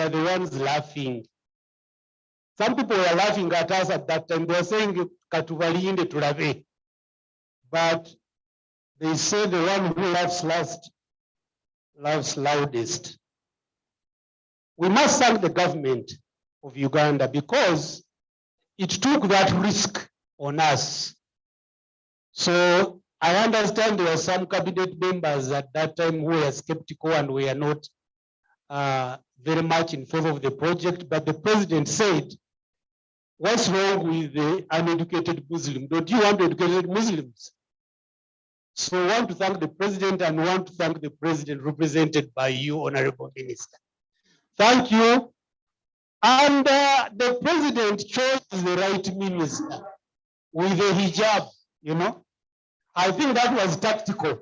are the ones laughing. Some people were laughing at us at that time. They were saying, Katuvalinde Tulabe. But they say the one who laughs last laughs loudest. We must thank the government of Uganda because it took that risk on us. So I understand there were some cabinet members at that time who were skeptical and were not very much in favor of the project, but the president said, what's wrong with the uneducated Muslim? Don't you want educated Muslims? So I want to thank the president and want to thank the president represented by you, Honorable Minister. Thank you. And the president chose the right minister with the hijab, you know. I think that was tactical.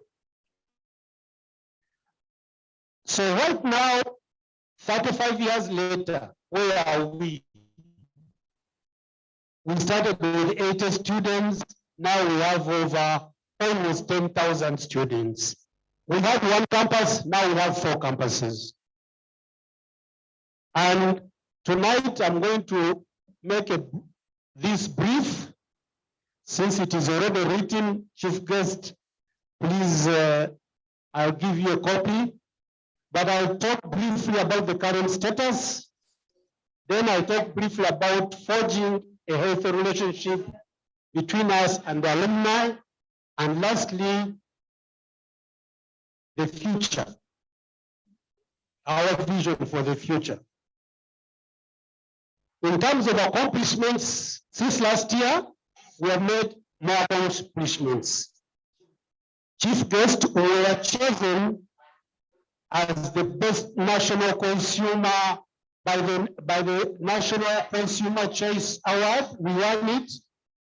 So right now, 35 years later, where are we? We started with 80 students. Now we have over almost 10,000 students. We had one campus, now we have 4 campuses. And tonight I'm going to make this brief, since it is already written. Chief guest, please, I'll give you a copy, but I'll talk briefly about the current status. Then I'll talk briefly about forging a healthy relationship between us and the alumni. And lastly, the future, our vision for the future. In terms of accomplishments, since last year, we have made more accomplishments. Chief guest, we were chosen as the best national consumer by the National Consumer Choice Award. We won it.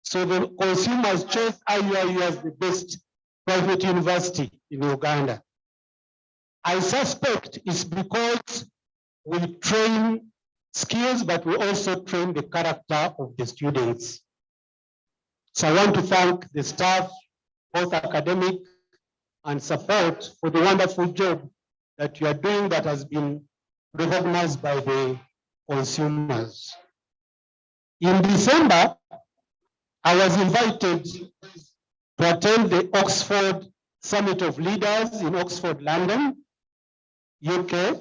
So the consumers chose IUIU as the best private university in Uganda. I suspect it's because we train skills, but we also train the character of the students. So I want to thank the staff, both academic and support, for the wonderful job that you are doing that has been recognized by the consumers. In December, I was invited to attend the Oxford Summit of Leaders in Oxford, London, UK,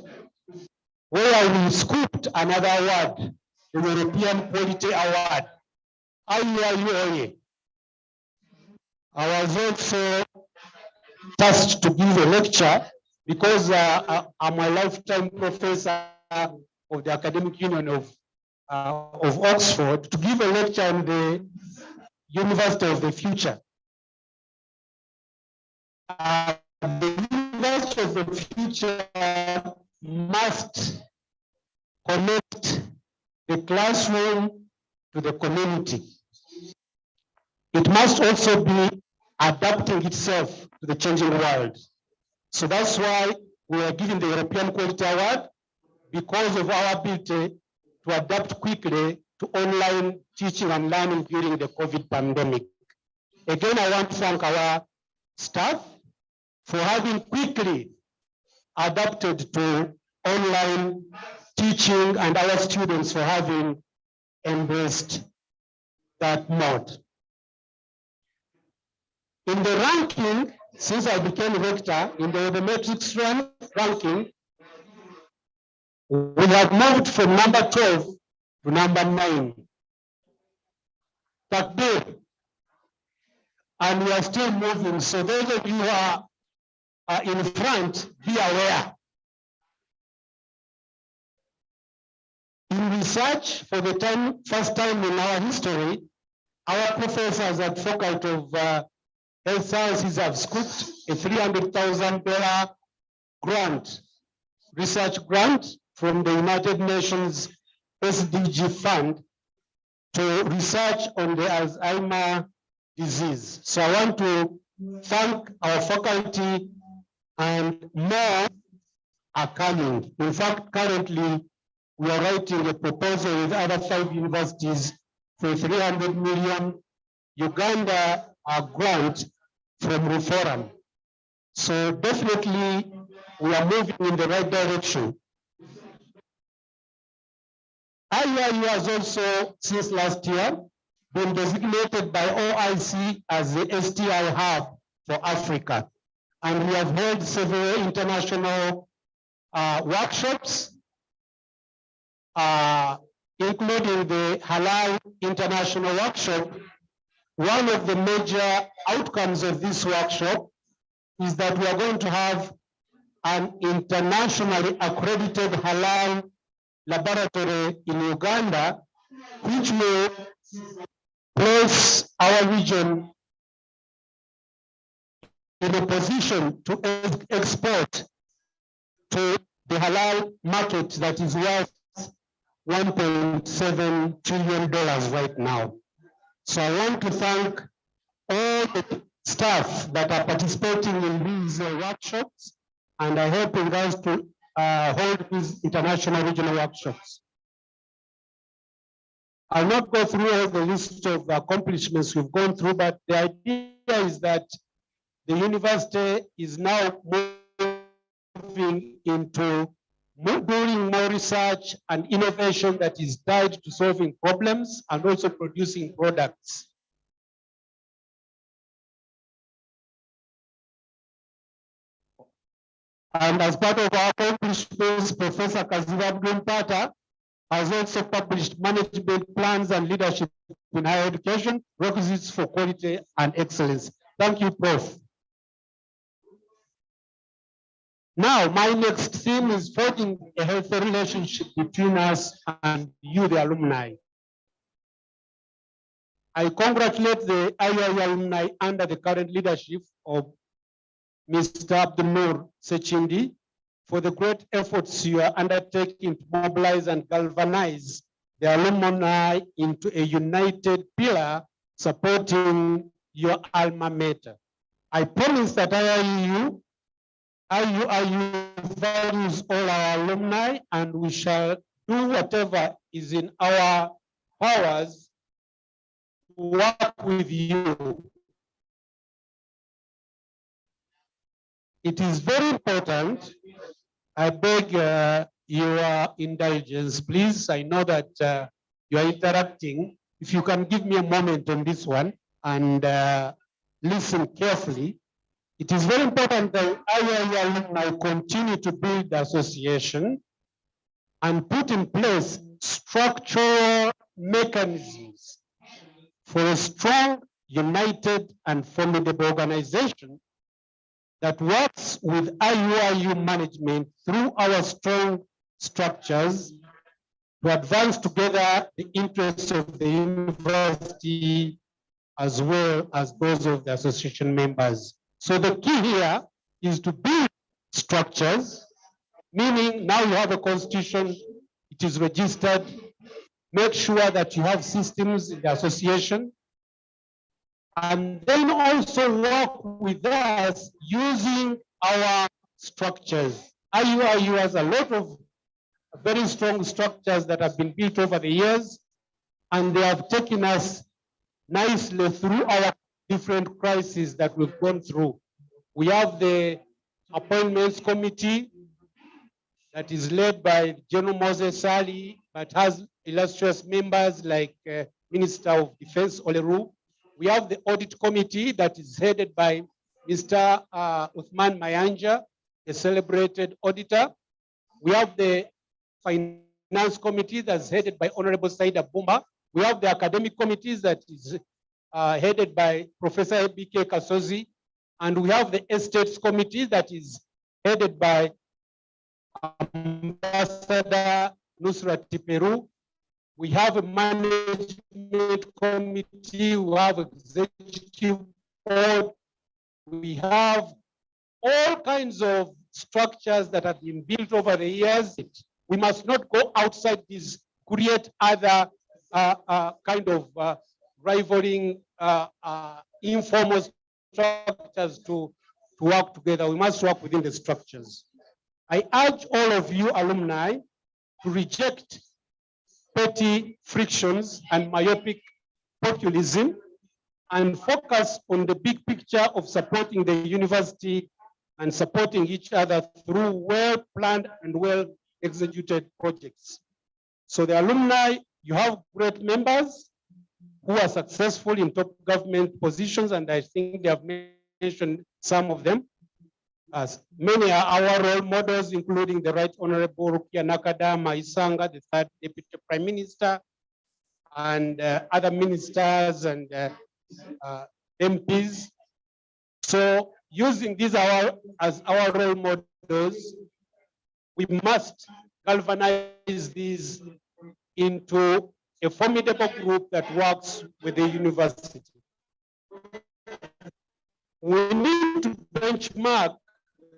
where we scooped another award, the European Quality Award. I was also tasked to give a lecture because I'm a lifetime professor of the Academic Union of Oxford, to give a lecture on the University of the Future. The University of the Future must connect the classroom to the community. It must also be adapting itself to the changing world. So that's why we are giving the European Quality Award, because of our ability to adapt quickly to online teaching and learning during the COVID pandemic. Again, I want to thank our staff for having quickly adapted to online teaching and our students for having embraced that mode. In the ranking, since I became rector, in the metrics ranking, we have moved from number 12 to number 9. Takbir. And we are still moving. So those of you who are in front, be aware. In research, for the first time in our history, our professors at Faculty of Health Sciences have scooped a $300,000 grant, research grant from the United Nations SDG Fund to research on the Alzheimer's disease. So I want to thank our faculty, and more are coming. In fact, currently, we are writing a proposal with other 5 universities for 300 million Uganda grant from Reform. So definitely we are moving in the right direction. IUIU has also, since last year, been designated by OIC as the STI hub for Africa. And we have held several international workshops, including the Halal International Workshop. One of the major outcomes of this workshop is that we are going to have an internationally accredited halal laboratory in Uganda, which will place our region in a position to export to the halal market that is worth $1.7 trillion right now. So I want to thank all the staff that are participating in these workshops and are helping us to hold these international regional workshops. I'll not go through all the list of accomplishments we've gone through, but the idea is that the university is now moving into doing more research and innovation that is tied to solving problems and also producing products. And as part of our accomplishments, Professor Kaziba Abdul-Mpata has also published management plans and leadership in higher education, requisites for quality and excellence. Thank you, Prof. Now, my next theme is forging a healthy relationship between us and you, the alumni. I congratulate the IIU alumni under the current leadership of Mr. Abdul Sechindi for the great efforts you are undertaking to mobilize and galvanize the alumni into a united pillar supporting your alma mater. I promise that IIU values all our alumni, and we shall do whatever is in our powers to work with you. It is very important. I beg your indulgence, please. I know that you are interacting. If you can give me a moment on this one and listen carefully. It is very important that IIU alumni continue to build the association and put in place structural mechanisms for a strong, united, and formidable organization that works with IUIU management through our strong structures to advance together the interests of the university as well as those of the association members. So the key here is to build structures, meaning now you have a constitution, it is registered, make sure that you have systems in the association, and then also work with us using our structures. IUIU has a lot of very strong structures that have been built over the years, and they have taken us nicely through our different crises that we've gone through. We have the appointments committee that is led by General Moses Sali, but has illustrious members like Minister of Defense Oleru. We have the audit committee that is headed by Mr. Uthman Mayanja, a celebrated auditor. We have the finance committee that's headed by Honorable Saida Bumba. We have the academic committees that is headed by Professor BK Kasozi. And we have the estates committee that is headed by Ambassador Nusrat Tiperu. We have a management committee, we have executive board, we have all kinds of structures that have been built over the years. We must not go outside these, create other kind of rivaling informal structures to work together. We must work within the structures. I urge all of you alumni to reject petty frictions and myopic populism and focus on the big picture of supporting the university and supporting each other through well-planned and well-executed projects. So the alumni, you have great members who are successful in top government positions, and I think they have mentioned some of them. As many are our role models, including the Right Honorable Rukia Nakadama Isanga, the third Deputy Prime Minister, and other ministers and MPs. So using these as our role models, we must galvanize these into a formidable group that works with the university. We need to benchmark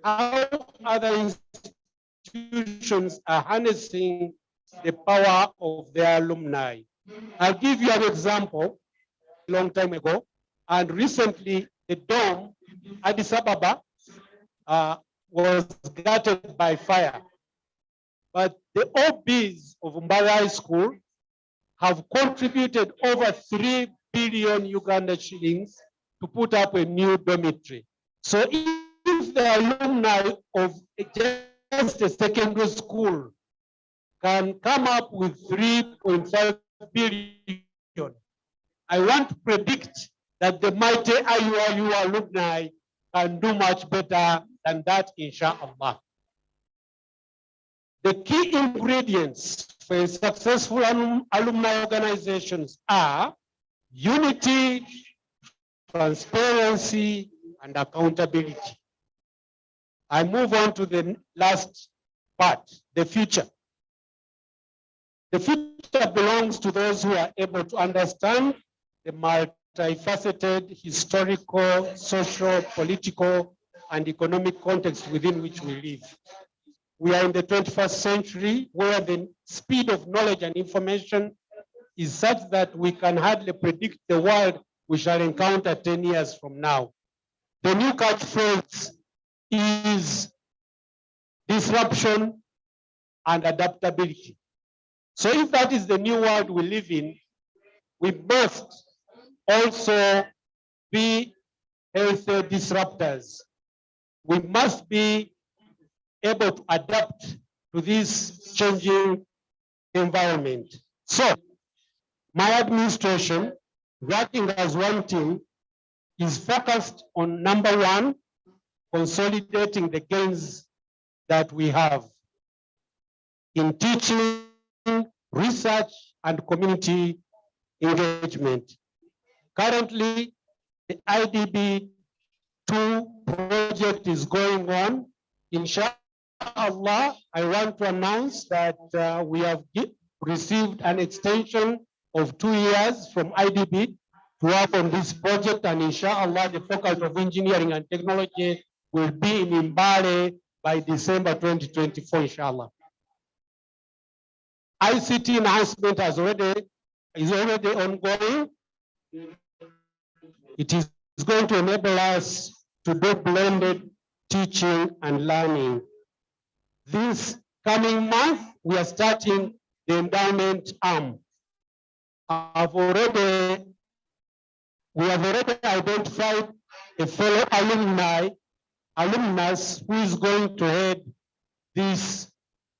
how other institutions are harnessing the power of their alumni. I'll give you an example. A long time ago, and recently the dome, Addis Ababa, was gutted by fire. But the OBs of Mbale High School have contributed over 3 billion Uganda shillings to put up a new dormitory. So if the alumni of just a secondary school can come up with 3.5 billion, I want to predict that the mighty IUIU alumni can do much better than that, inshallah. The key ingredients for successful alumni organizations are unity, transparency, and accountability. I move on to the last part, the future. The future belongs to those who are able to understand the multifaceted historical, social, political, and economic context within which we live. We are in the 21st century where the speed of knowledge and information is such that we can hardly predict the world we shall encounter 10 years from now. The new catchphrase is disruption and adaptability. So if that is the new world we live in, we must also be healthy disruptors. We must be able to adapt to this changing environment. So my administration, working as one team, is focused on number one, consolidating the gains that we have in teaching, research, and community engagement. Currently, the IDB 2 project is going on. Inshallah, I want to announce that we have received an extension of 2 years from IDB to work on this project, and inshallah, the Faculty of Engineering and Technology will be in Mbale by December 2024, inshallah. ICT enhancement is already ongoing. It is going to enable us to do blended teaching and learning. This coming month, we are starting the endowment arm. We have already identified a fellow alumnus who is going to head this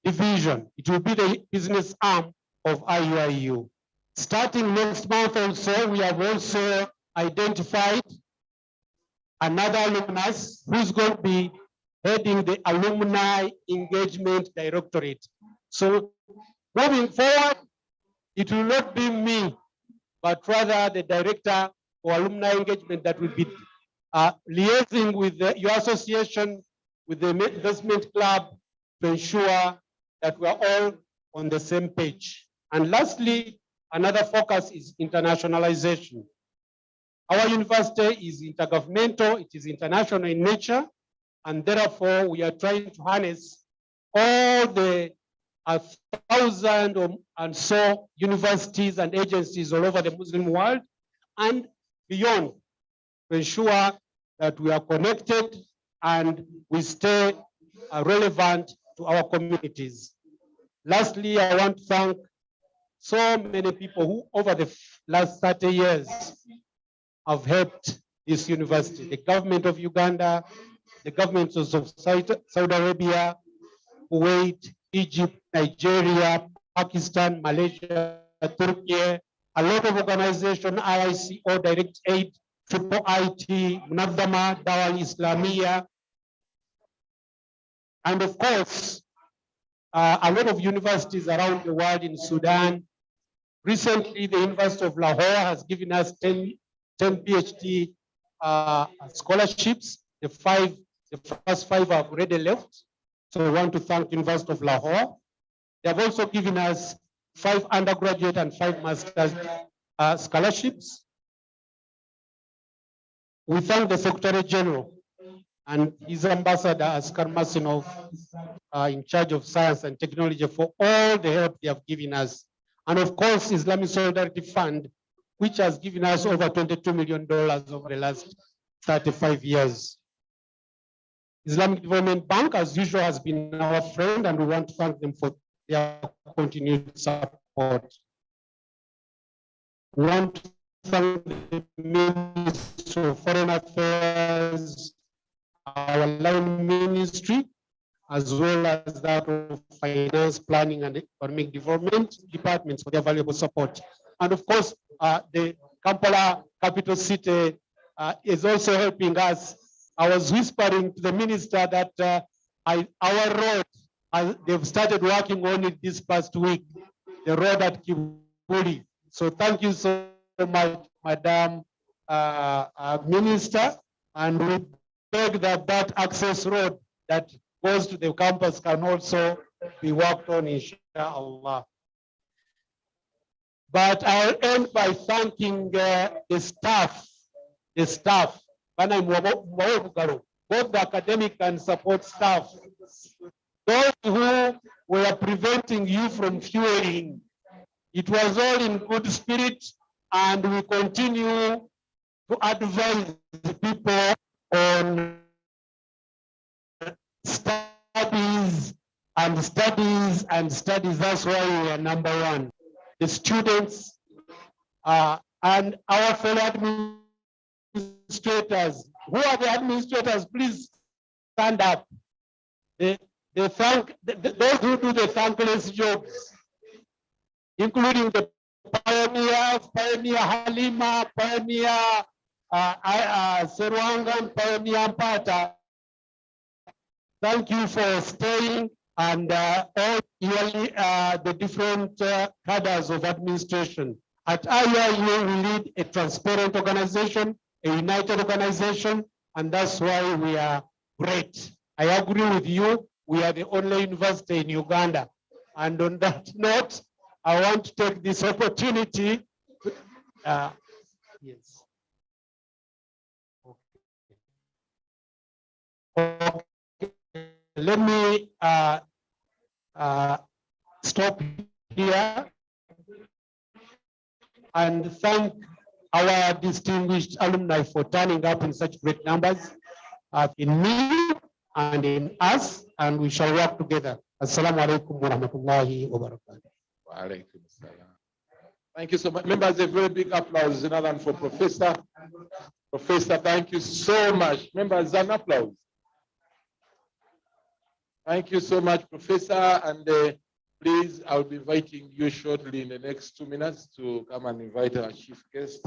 division. It will be the business arm of IUIU. Starting next month also, we have also identified another alumnus who is going to be heading the Alumni Engagement Directorate. So moving forward, it will not be me, but rather the Director for Alumni Engagement that will be liaising with your association, with the investment club, to ensure that we are all on the same page. And lastly, another focus is internationalization. Our university is intergovernmental, it is international in nature, and therefore we are trying to harness all the 1,000 and so universities and agencies all over the Muslim world and beyond to ensure that we are connected and we stay relevant to our communities. Lastly, I want to thank so many people who over the last 30 years have helped this university. The government of Uganda, the governments of Saudi Arabia, Kuwait, Egypt, Nigeria, Pakistan, Malaysia, Turkey, a lot of organizations, IICO, Direct Aid, Triple IT, Munadama, Dawal Islamia, and of course, a lot of universities around the world in Sudan. Recently, the University of Lahore has given us 10 PhD scholarships. The first five have already left. So we want to thank University of Lahore. They have also given us 5 undergraduate and 5 master's scholarships. We thank the Secretary General and his ambassador, Askar Masinov, in charge of science and technology, for all the help they have given us. And of course, Islamic Solidarity Fund, which has given us over $22 million over the last 35 years. Islamic Development Bank, as usual, has been our friend, and we want to thank them for their continued support. We want to thank the Ministry of Foreign Affairs, our line ministry, as well as that of Finance, Planning, and Economic Development departments for their valuable support. And of course, the Kampala capital city is also helping us. I was whispering to the minister that our road, they've started working on it this past week, the road at Kibuli. So thank you so much, Madam Minister, and we beg that that access road that goes to the campus can also be worked on, inshallah. But I'll end by thanking the staff, both the academic and support staff, those who were preventing you from fueling. It was all in good spirit, and we continue to advise the people on studies and studies and studies. That's why we are number one. The students and our fellow administrators. Who are the administrators? Please stand up. They thank those who do the thankless jobs, including the Pioneer Halima, Pioneer Serwangan, Pioneer Mpata. Thank you for staying, and all the different cadres of administration. At IIU, we lead a transparent organization, a united organization, and that's why we are great. I agree with you. We are the only university in Uganda. And on that note, I want to take this opportunity. Yes. Okay. Let me stop here and thank our distinguished alumni for turning up in such great numbers in me and in us, and we shall work together. Assalamu alaikum wa rahmatullahi wa barakatuh. Wa alaikum salam. Thank you so much. Members, a very big applause, another one for Professor. Professor, thank you so much. Members, an applause. Thank you so much, Professor. And please, I'll be inviting you shortly in the next 2 minutes to come and invite our chief guest.